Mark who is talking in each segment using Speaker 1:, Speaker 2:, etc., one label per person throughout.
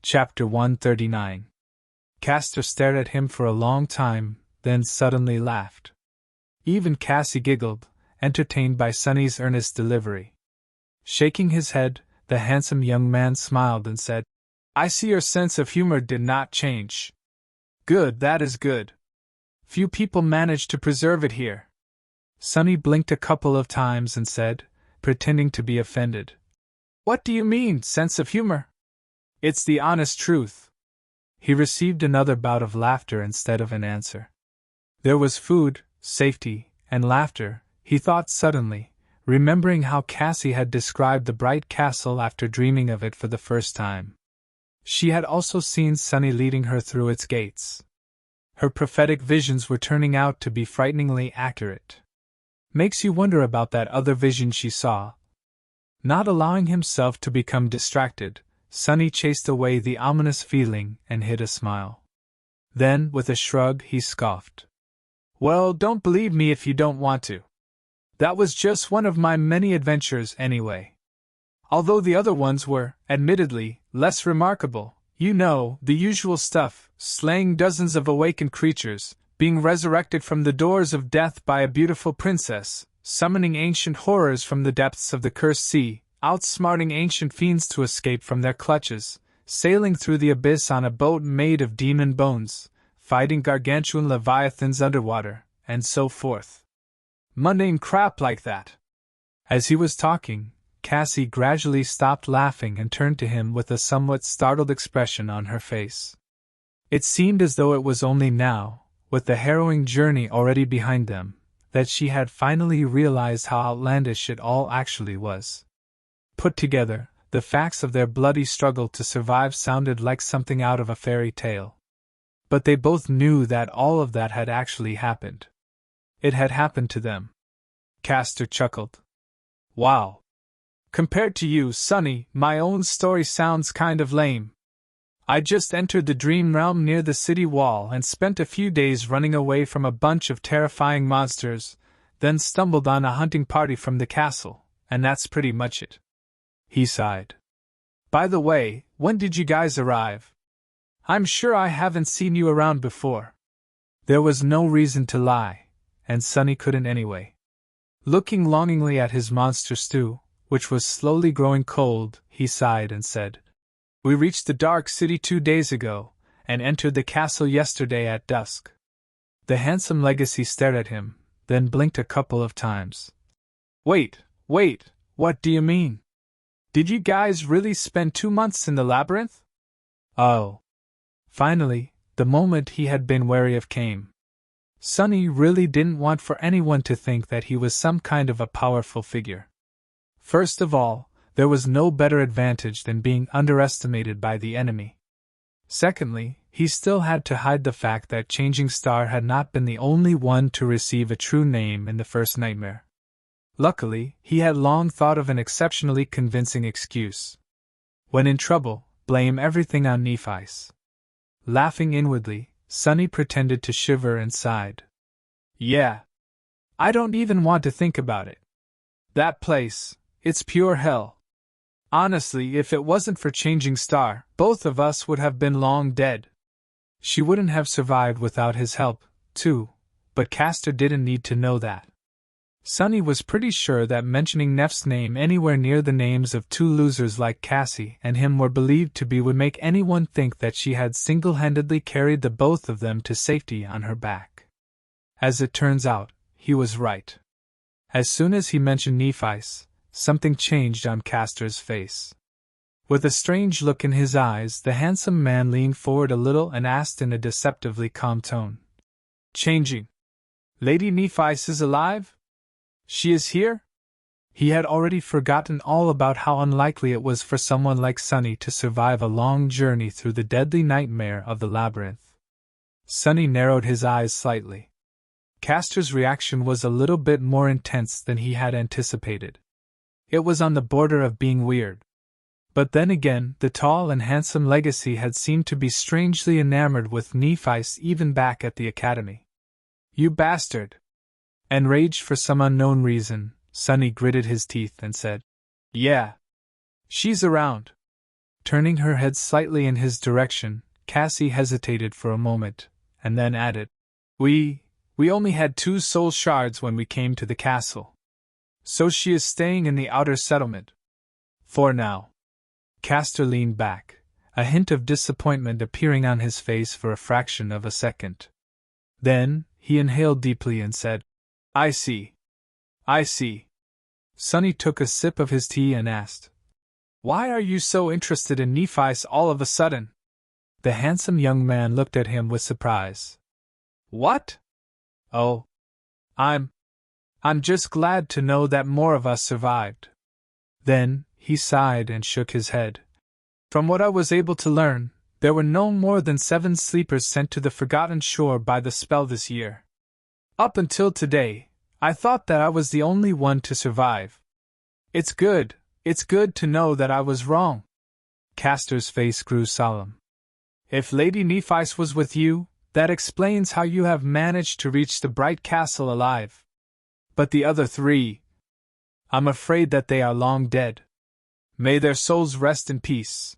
Speaker 1: Chapter 139. Castor stared at him for a long time, then suddenly laughed. Even Cassie giggled, entertained by Sonny's earnest delivery. Shaking his head, the handsome young man smiled and said, "I see your sense of humor did not change. Good, that is good. Few people manage to preserve it here." Sonny blinked a couple of times and said, pretending to be offended, "What do you mean, sense of humor? It's the honest truth." He received another bout of laughter instead of an answer. There was food, safety, and laughter, he thought suddenly, remembering how Cassie had described the bright castle after dreaming of it for the first time. She had also seen Sonny leading her through its gates. Her prophetic visions were turning out to be frighteningly accurate. Makes you wonder about that other vision she saw. Not allowing himself to become distracted, Sonny chased away the ominous feeling and hid a smile. Then, with a shrug, he scoffed. "Well, don't believe me if you don't want to. That was just one of my many adventures anyway. Although the other ones were, admittedly, less remarkable, you know, the usual stuff, slaying dozens of awakened creatures, being resurrected from the doors of death by a beautiful princess, summoning ancient horrors from the depths of the cursed sea, outsmarting ancient fiends to escape from their clutches, sailing through the abyss on a boat made of demon bones, fighting gargantuan leviathans underwater, and so forth. Mundane crap like that." As he was talking, Cassie gradually stopped laughing and turned to him with a somewhat startled expression on her face. It seemed as though it was only now, with the harrowing journey already behind them, that she had finally realized how outlandish it all actually was. Put together, the facts of their bloody struggle to survive sounded like something out of a fairy tale. But they both knew that all of that had actually happened. It had happened to them. Castor chuckled. "Wow. Compared to you, Sonny, my own story sounds kind of lame. I just entered the dream realm near the city wall and spent a few days running away from a bunch of terrifying monsters, then stumbled on a hunting party from the castle, and that's pretty much it." He sighed. "By the way, when did you guys arrive? I'm sure I haven't seen you around before." There was no reason to lie, and Sonny couldn't anyway. Looking longingly at his monster stew, which was slowly growing cold, he sighed and said, "We reached the Dark City 2 days ago, and entered the castle yesterday at dusk." The handsome Legacy stared at him, then blinked a couple of times. Wait, what do you mean? Did you guys really spend 2 months in the labyrinth?" Oh. Finally, the moment he had been wary of came. Sonny really didn't want for anyone to think that he was some kind of a powerful figure. First of all, there was no better advantage than being underestimated by the enemy. Secondly, he still had to hide the fact that Changing Star had not been the only one to receive a true name in the first nightmare. Luckily, he had long thought of an exceptionally convincing excuse. When in trouble, blame everything on Nephi's. Laughing inwardly, Sonny pretended to shiver and sighed. "Yeah. I don't even want to think about it. That place, it's pure hell. Honestly, if it wasn't for Changing Star, both of us would have been long dead. She wouldn't have survived without his help, too, but Castor didn't need to know that." Sonny was pretty sure that mentioning Neff's name anywhere near the names of two losers like Cassie and him were believed to be would make anyone think that she had single-handedly carried the both of them to safety on her back. As it turns out, he was right. As soon as he mentioned Nephi's, something changed on Castor's face. With a strange look in his eyes, the handsome man leaned forward a little and asked in a deceptively calm tone, "Changing? Lady Nephis is alive? She is here?" He had already forgotten all about how unlikely it was for someone like Sonny to survive a long journey through the deadly nightmare of the labyrinth. Sonny narrowed his eyes slightly. Castor's reaction was a little bit more intense than he had anticipated. It was on the border of being weird. But then again, the tall and handsome Legacy had seemed to be strangely enamored with Nephis even back at the academy. "You bastard!" Enraged for some unknown reason, Sonny gritted his teeth and said, "Yeah. She's around. Turning her head slightly in his direction, Cassie hesitated for a moment, and then added, We only had 2 soul shards when we came to the castle. So she is staying in the outer settlement. For now. Castor leaned back, a hint of disappointment appearing on his face for a fraction of a second. Then, he inhaled deeply and said, I see. I see. Sonny took a sip of his tea and asked, Why are you so interested in Nephites all of a sudden? The handsome young man looked at him with surprise. What? Oh. I'm just glad to know that more of us survived. Then, he sighed and shook his head. From what I was able to learn, there were no more than 7 sleepers sent to the Forgotten Shore by the spell this year. Up until today, I thought that I was the only one to survive. It's good to know that I was wrong. Castor's face grew solemn. If Lady Nephice was with you, that explains how you have managed to reach the Bright Castle alive. But the other 3, I'm afraid that they are long dead. May their souls rest in peace.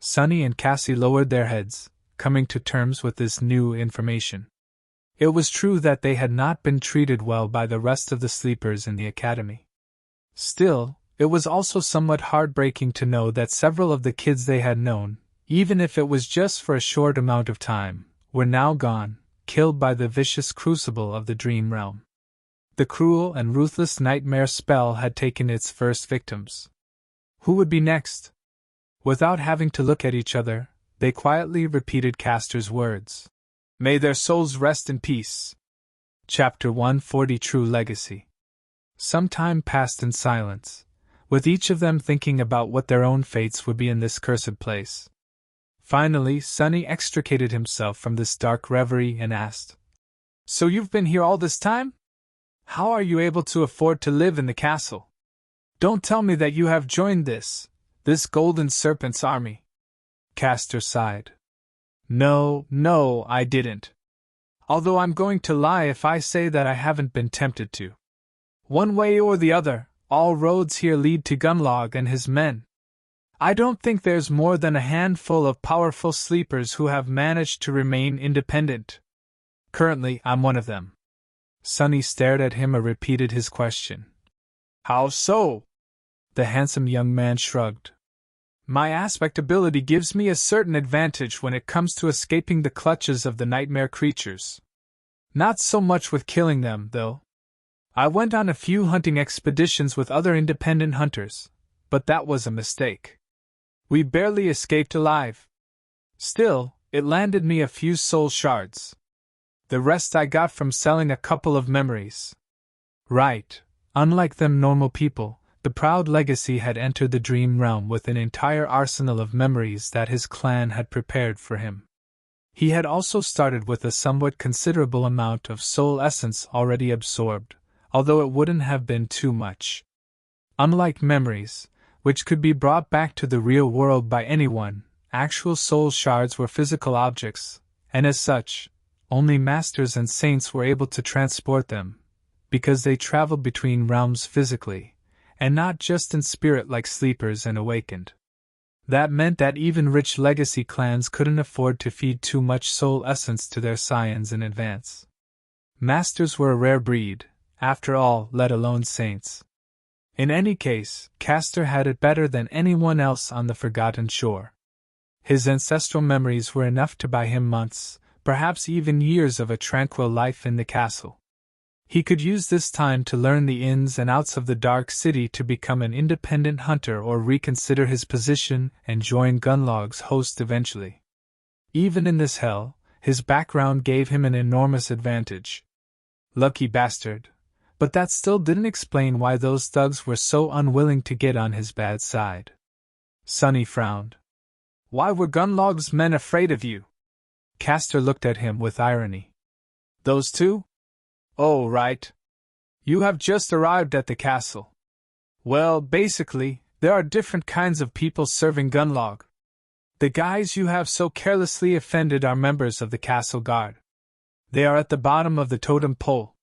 Speaker 1: Sonny and Cassie lowered their heads, coming to terms with this new information. It was true that they had not been treated well by the rest of the sleepers in the academy. Still, it was also somewhat heartbreaking to know that several of the kids they had known, even if it was just for a short amount of time, were now gone, killed by the vicious crucible of the dream realm. The cruel and ruthless nightmare spell had taken its first victims. Who would be next? Without having to look at each other, they quietly repeated Castor's words. May their souls rest in peace. Chapter 140 True Legacy. Some time passed in silence, with each of them thinking about what their own fates would be in this cursed place. Finally, Sonny extricated himself from this dark reverie and asked, So you've been here all this time? How are you able to afford to live in the castle? Don't tell me that you have joined this Golden Serpent's army. Castor sighed. No, I didn't. Although I'm going to lie if I say that I haven't been tempted to. One way or the other, all roads here lead to Gunlog and his men. I don't think there's more than a handful of powerful sleepers who have managed to remain independent. Currently, I'm one of them. Sonny stared at him and repeated his question. How so? The handsome young man shrugged. My aspect ability gives me a certain advantage when it comes to escaping the clutches of the nightmare creatures. Not so much with killing them, though. I went on a few hunting expeditions with other independent hunters, but that was a mistake. We barely escaped alive. Still, it landed me a few soul shards. The rest I got from selling a couple of memories. Right, unlike them normal people, the proud legacy had entered the dream realm with an entire arsenal of memories that his clan had prepared for him. He had also started with a somewhat considerable amount of soul essence already absorbed, although it wouldn't have been too much. Unlike memories, which could be brought back to the real world by anyone, actual soul shards were physical objects, and as such, only masters and saints were able to transport them, because they traveled between realms physically, and not just in spirit like sleepers and awakened. That meant that even rich legacy clans couldn't afford to feed too much soul essence to their scions in advance. Masters were a rare breed, after all, let alone saints. In any case, Castor had it better than anyone else on the Forgotten Shore. His ancestral memories were enough to buy him months, perhaps even years of a tranquil life in the castle. He could use this time to learn the ins and outs of the Dark City to become an independent hunter or reconsider his position and join Gunlog's host eventually. Even in this hell, his background gave him an enormous advantage. Lucky bastard. But that still didn't explain why those thugs were so unwilling to get on his bad side. Sonny frowned. Why were Gunlog's men afraid of you? Castor looked at him with irony. Those 2? Oh, right. You have just arrived at the castle. Well, basically, there are different kinds of people serving Gunlog. The guys you have so carelessly offended are members of the castle guard. They are at the bottom of the totem pole.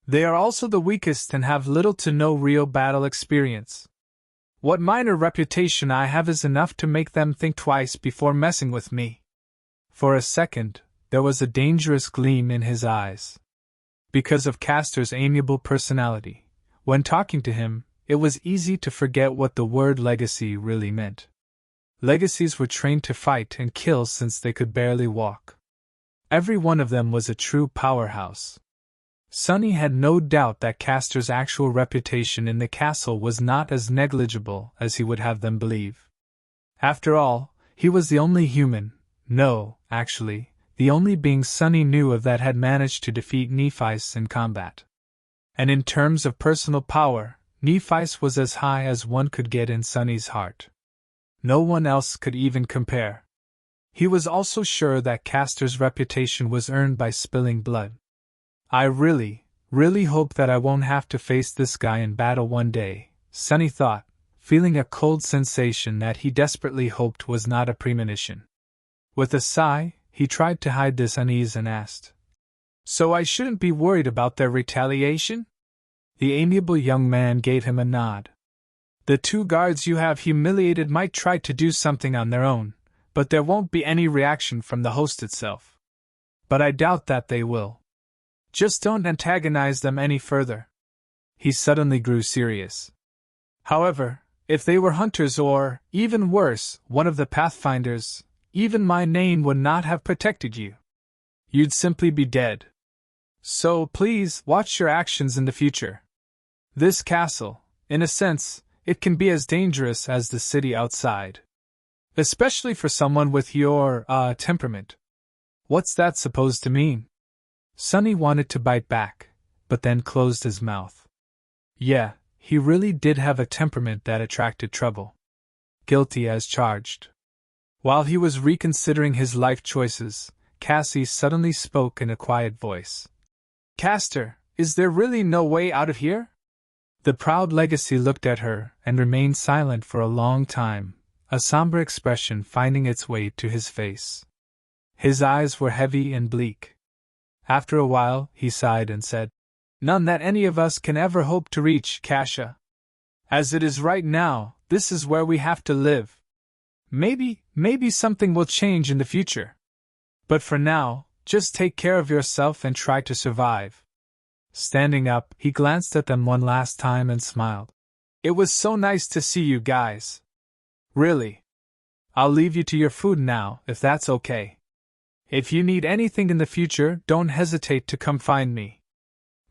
Speaker 1: They are also the weakest and have little to no real battle experience. What minor reputation I have is enough to make them think twice before messing with me." For a second, there was a dangerous gleam in his eyes. Because of Castor's amiable personality, when talking to him, it was easy to forget what the word legacy really meant. Legacies were trained to fight and kill since they could barely walk. Every one of them was a true powerhouse. Sonny had no doubt that Castor's actual reputation in the castle was not as negligible as he would have them believe. After all, he was the only human, no, actually, the only being Sonny knew of that had managed to defeat Nephias in combat. And in terms of personal power, Nephias was as high as one could get in Sonny's heart. No one else could even compare. He was also sure that Castor's reputation was earned by spilling blood. "I really hope that I won't have to face this guy in battle one day," Sonny thought, feeling a cold sensation that he desperately hoped was not a premonition. With a sigh, he tried to hide this unease and asked, "So I shouldn't be worried about their retaliation?" The amiable young man gave him a nod. "The two guards you have humiliated might try to do something on their own, but there won't be any reaction from the host itself. But I doubt that they will. Just don't antagonize them any further." He suddenly grew serious. "However, if they were hunters or, even worse, one of the Pathfinders, even my name would not have protected you. You'd simply be dead. So please watch your actions in the future. This castle, in a sense, it can be as dangerous as the city outside. Especially for someone with your, temperament." "What's that supposed to mean?" Sonny wanted to bite back, but then closed his mouth. Yeah, he really did have a temperament that attracted trouble. Guilty as charged. While he was reconsidering his life choices, Cassie suddenly spoke in a quiet voice. "Castor, is there really no way out of here?" The proud legacy looked at her and remained silent for a long time, a somber expression finding its way to his face. His eyes were heavy and bleak. After a while, he sighed and said, "None that any of us can ever hope to reach, Kasha. As it is right now, this is where we have to live. Maybe something will change in the future. But for now, just take care of yourself and try to survive." Standing up, he glanced at them one last time and smiled. "It was so nice to see you guys. Really. I'll leave you to your food now, if that's okay. If you need anything in the future, don't hesitate to come find me.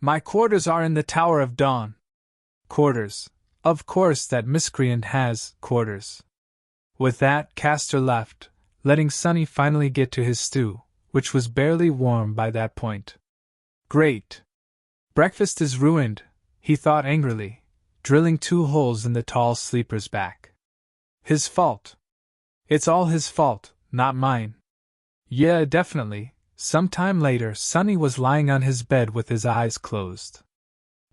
Speaker 1: My quarters are in the Tower of Dawn." Quarters. Of course that miscreant has quarters. With that, Castor left, letting Sonny finally get to his stew, which was barely warm by that point. Great. Breakfast is ruined, he thought angrily, drilling 2 holes in the tall sleeper's back. His fault. It's all his fault, not mine. Yeah, definitely. Some time later, Sonny was lying on his bed with his eyes closed.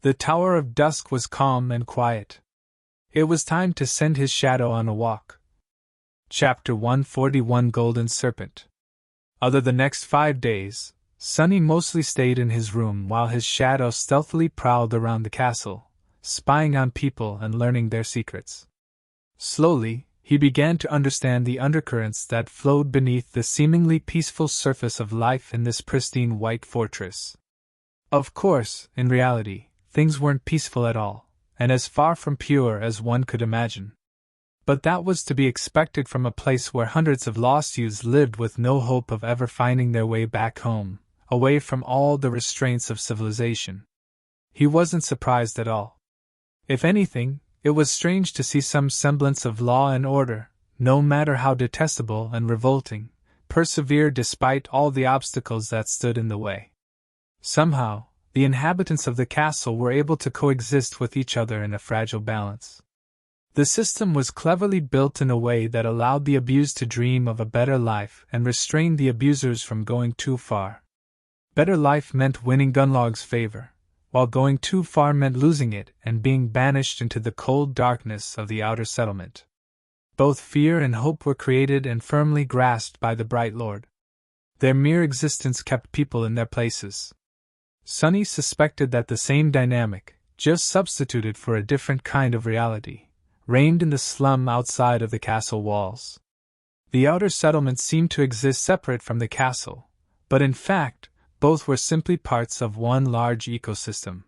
Speaker 1: The Tower of Dusk was calm and quiet. It was time to send his shadow on a walk. Chapter 141 Golden Serpent. Other the next 5 days, Sonny mostly stayed in his room while his shadow stealthily prowled around the castle, spying on people and learning their secrets. Slowly, he began to understand the undercurrents that flowed beneath the seemingly peaceful surface of life in this pristine white fortress. Of course, in reality, things weren't peaceful at all, and as far from pure as one could imagine. But that was to be expected from a place where hundreds of lost youths lived with no hope of ever finding their way back home, away from all the restraints of civilization. He wasn't surprised at all. If anything, it was strange to see some semblance of law and order, no matter how detestable and revolting, persevere despite all the obstacles that stood in the way. Somehow, the inhabitants of the castle were able to coexist with each other in a fragile balance. The system was cleverly built in a way that allowed the abused to dream of a better life and restrained the abusers from going too far. Better life meant winning Gunlog's favor, while going too far meant losing it and being banished into the cold darkness of the outer settlement. Both fear and hope were created and firmly grasped by the Bright Lord. Their mere existence kept people in their places. Sonny suspected that the same dynamic, just substituted for a different kind of reality, reigned in the slum outside of the castle walls. The outer settlement seemed to exist separate from the castle, but in fact, both were simply parts of one large ecosystem.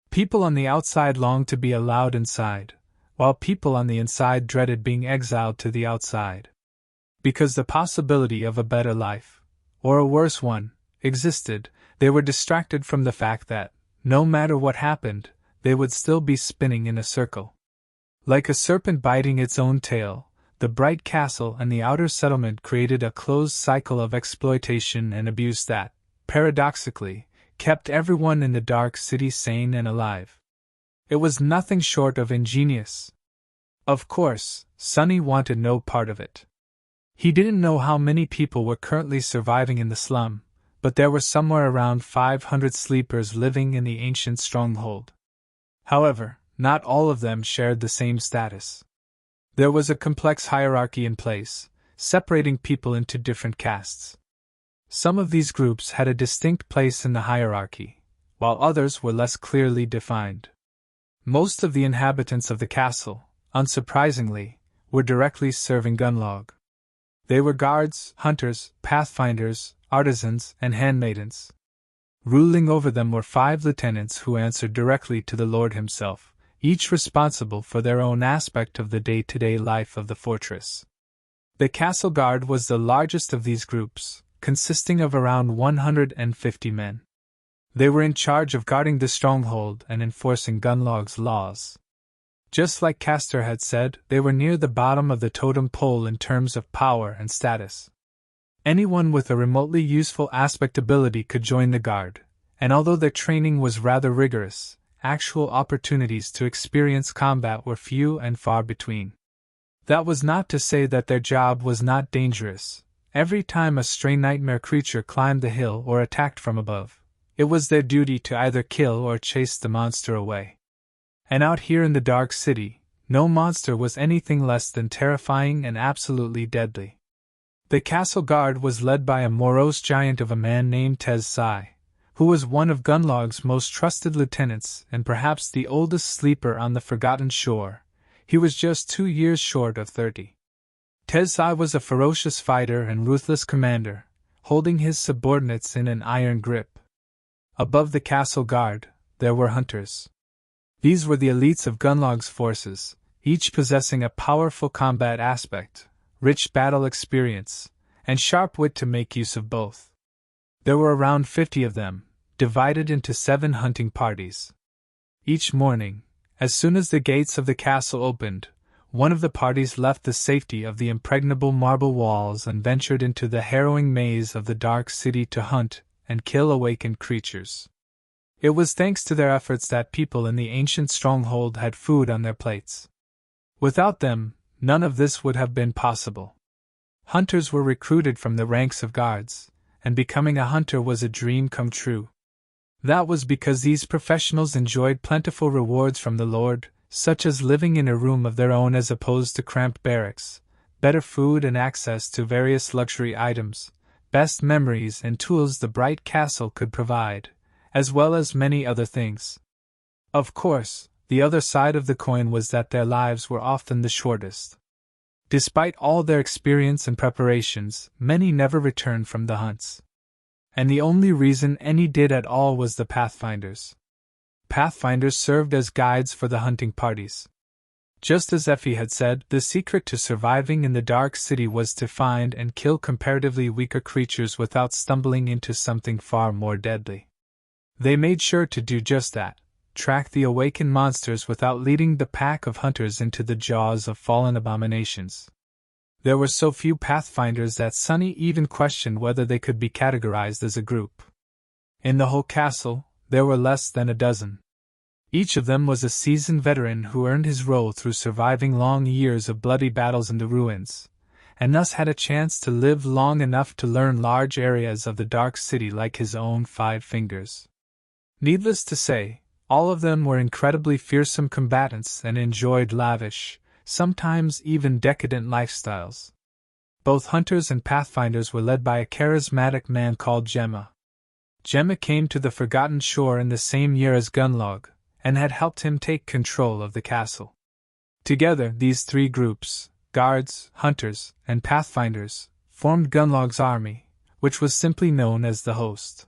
Speaker 1: People on the outside longed to be allowed inside, while people on the inside dreaded being exiled to the outside. Because the possibility of a better life, or a worse one, existed, they were distracted from the fact that, no matter what happened, they would still be spinning in a circle. Like a serpent biting its own tail, the bright castle and the outer settlement created a closed cycle of exploitation and abuse that, paradoxically, kept everyone in the dark city sane and alive. It was nothing short of ingenious. Of course, Sonny wanted no part of it. He didn't know how many people were currently surviving in the slum, but there were somewhere around 500 sleepers living in the ancient stronghold. However, not all of them shared the same status. There was a complex hierarchy in place, separating people into different castes. Some of these groups had a distinct place in the hierarchy, while others were less clearly defined. Most of the inhabitants of the castle, unsurprisingly, were directly serving Gunlog. They were guards, hunters, pathfinders, artisans, and handmaidens. Ruling over them were 5 lieutenants who answered directly to the Lord himself, each responsible for their own aspect of the day-to-day life of the fortress. The castle guard was the largest of these groups, consisting of around 150 men. They were in charge of guarding the stronghold and enforcing Gunlog's laws. Just like Castor had said, they were near the bottom of the totem pole in terms of power and status. Anyone with a remotely useful aspect ability could join the guard, and although their training was rather rigorous, actual opportunities to experience combat were few and far between. That was not to say that their job was not dangerous. Every time a stray nightmare creature climbed the hill or attacked from above, it was their duty to either kill or chase the monster away. And out here in the Dark City, no monster was anything less than terrifying and absolutely deadly. The castle guard was led by a morose giant of a man named Tez Sai, who was one of Gunlog's most trusted lieutenants and perhaps the oldest sleeper on the Forgotten Shore. He was just 2 years short of 30. Tez Sai was a ferocious fighter and ruthless commander, holding his subordinates in an iron grip. Above the castle guard, there were hunters. These were the elites of Gunlog's forces, each possessing a powerful combat aspect, rich battle experience, and sharp wit to make use of both. There were around 50 of them, divided into 7 hunting parties. Each morning, as soon as the gates of the castle opened, one of the parties left the safety of the impregnable marble walls and ventured into the harrowing maze of the Dark City to hunt and kill awakened creatures. It was thanks to their efforts that people in the ancient stronghold had food on their plates. Without them, none of this would have been possible. Hunters were recruited from the ranks of guards, and becoming a hunter was a dream come true. That was because these professionals enjoyed plentiful rewards from the Lord, such as living in a room of their own as opposed to cramped barracks, better food and access to various luxury items, best memories and tools the bright castle could provide, as well as many other things. Of course, the other side of the coin was that their lives were often the shortest. Despite all their experience and preparations, many never returned from the hunts. And the only reason any did at all was the Pathfinders. Pathfinders served as guides for the hunting parties. Just as Effie had said, the secret to surviving in the Dark City was to find and kill comparatively weaker creatures without stumbling into something far more deadly. They made sure to do just that, track the awakened monsters without leading the pack of hunters into the jaws of fallen abominations. There were so few Pathfinders that Sonny even questioned whether they could be categorized as a group. In the whole castle, there were less than a dozen. Each of them was a seasoned veteran who earned his role through surviving long years of bloody battles in the ruins, and thus had a chance to live long enough to learn large areas of the Dark City like his own 5 fingers. Needless to say, all of them were incredibly fearsome combatants and enjoyed lavish, sometimes even decadent lifestyles. Both hunters and pathfinders were led by a charismatic man called Gemma. Gemma came to the Forgotten Shore in the same year as Gunlog, and had helped him take control of the castle. Together, these three groups, guards, hunters, and pathfinders, formed Gunlog's army, which was simply known as the Host.